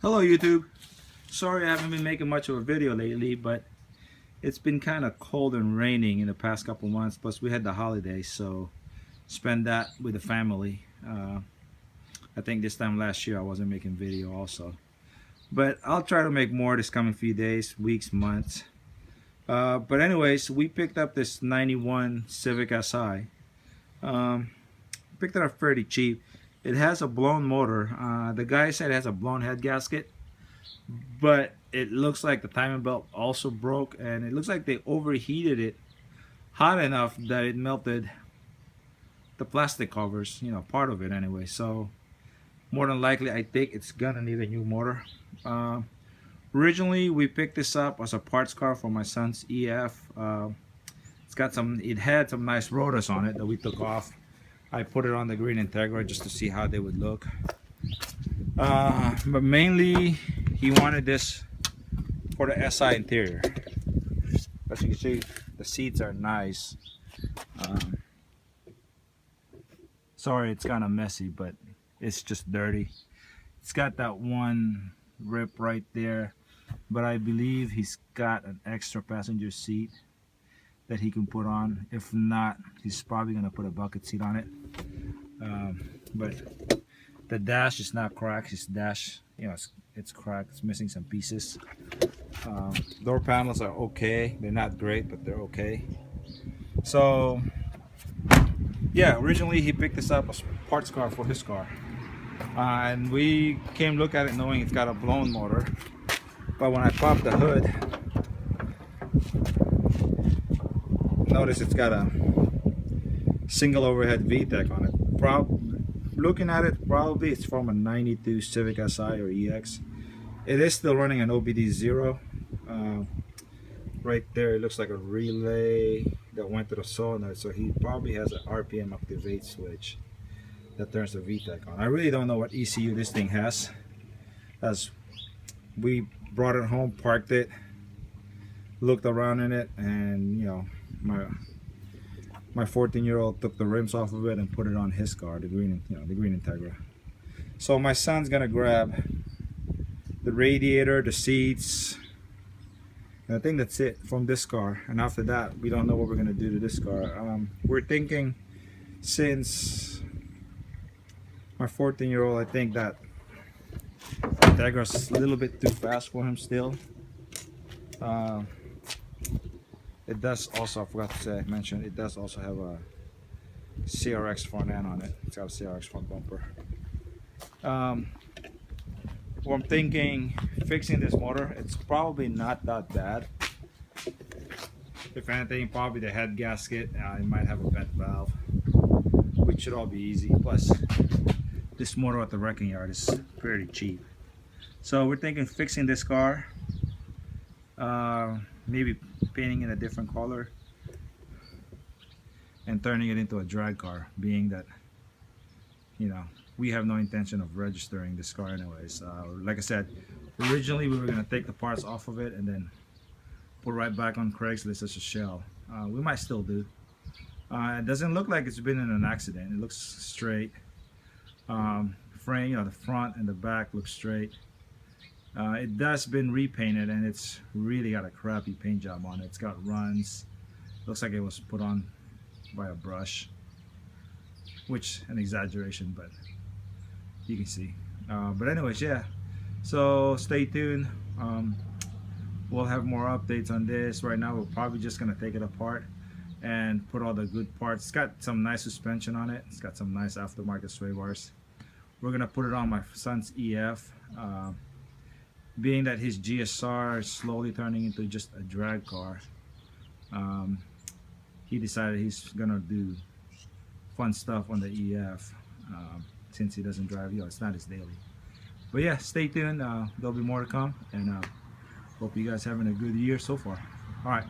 Hello YouTube. Sorry I haven't been making much of a video lately, but it's been kind of cold and raining in the past couple months, plus we had the holidays, so spend that with the family. I think this time last year I wasn't making video also, but I'll try to make more this coming few days, weeks, months. But anyways, we picked up this 91 Civic Si. Picked it up fairly cheap. It has a blown motor. The guy said it has a blown head gasket, but it looks like the timing belt also broke, and it looks like they overheated it hot enough that it melted the plastic covers, you know, part of it anyway. So more than likely I think it's gonna need a new motor. Originally we picked this up as a parts car for my son's EF. It had some nice rotors on it that we took off. I put it on the green Integra just to see how they would look. But mainly he wanted this for the SI interior. As you can see, the seats are nice. Sorry it's kind of messy, but it's just dirty. It's got that one rip right there, but I believe he's got an extra passenger seat that he can put on. If not, he's probably gonna put a bucket seat on it. But the dash is not cracked. His dash, you know, it's cracked. It's missing some pieces. Door panels are okay. They're not great, but they're okay. So yeah, originally he picked this up as parts car for his car, and we came look at it knowing it's got a blown motor. But when I popped the hood, notice it's got a single overhead VTEC on it. Looking at it, probably it's from a 92 Civic Si or EX. It is still running an OBD0. Right there it looks like a relay that went to the solenoid, so he probably has an RPM activate switch that turns the VTEC on. I really don't know what ECU this thing has, as we brought it home, parked it, looked around in it, and you know, my 14-year-old took the rims off of it and put it on his car, the green Integra. So my son's gonna grab the radiator, the seats, and I think that's it from this car. And after that, we don't know what we're gonna do to this car. We're thinking, since my 14-year-old, I think that Integra's a little bit too fast for him still. It does also, I forgot to mention, it does also have a CRX front end on it. It's got a CRX front bumper. Well, I'm thinking fixing this motor, it's probably not that bad. If anything, probably the head gasket, it might have a bent valve, which should all be easy. Plus, this motor at the wrecking yard is pretty cheap. So we're thinking fixing this car, maybe painting it a different color and turning it into a drag car, being that, you know, we have no intention of registering this car anyways. Like I said, originally we were going to take the parts off of it and then put right back on Craigslist as a shell. We might still do. It doesn't look like it's been in an accident. It looks straight. Frame, you know, the front and the back look straight. It does been repainted, and it's really got a crappy paint job on it. It's got runs. Looks like it was put on by a brush, which an exaggeration, but you can see. But anyways, yeah, so stay tuned. We'll have more updates on this. Right now we're probably just gonna take it apart and put all the good parts. It's got some nice suspension on it. It's got some nice aftermarket sway bars. We're gonna put it on my son's EF. Being that his GSR is slowly turning into just a drag car, he decided he's gonna do fun stuff on the EF, since he doesn't drive, you know, it's not his daily. But yeah, stay tuned. There'll be more to come, and hope you guys having a good year so far. All right.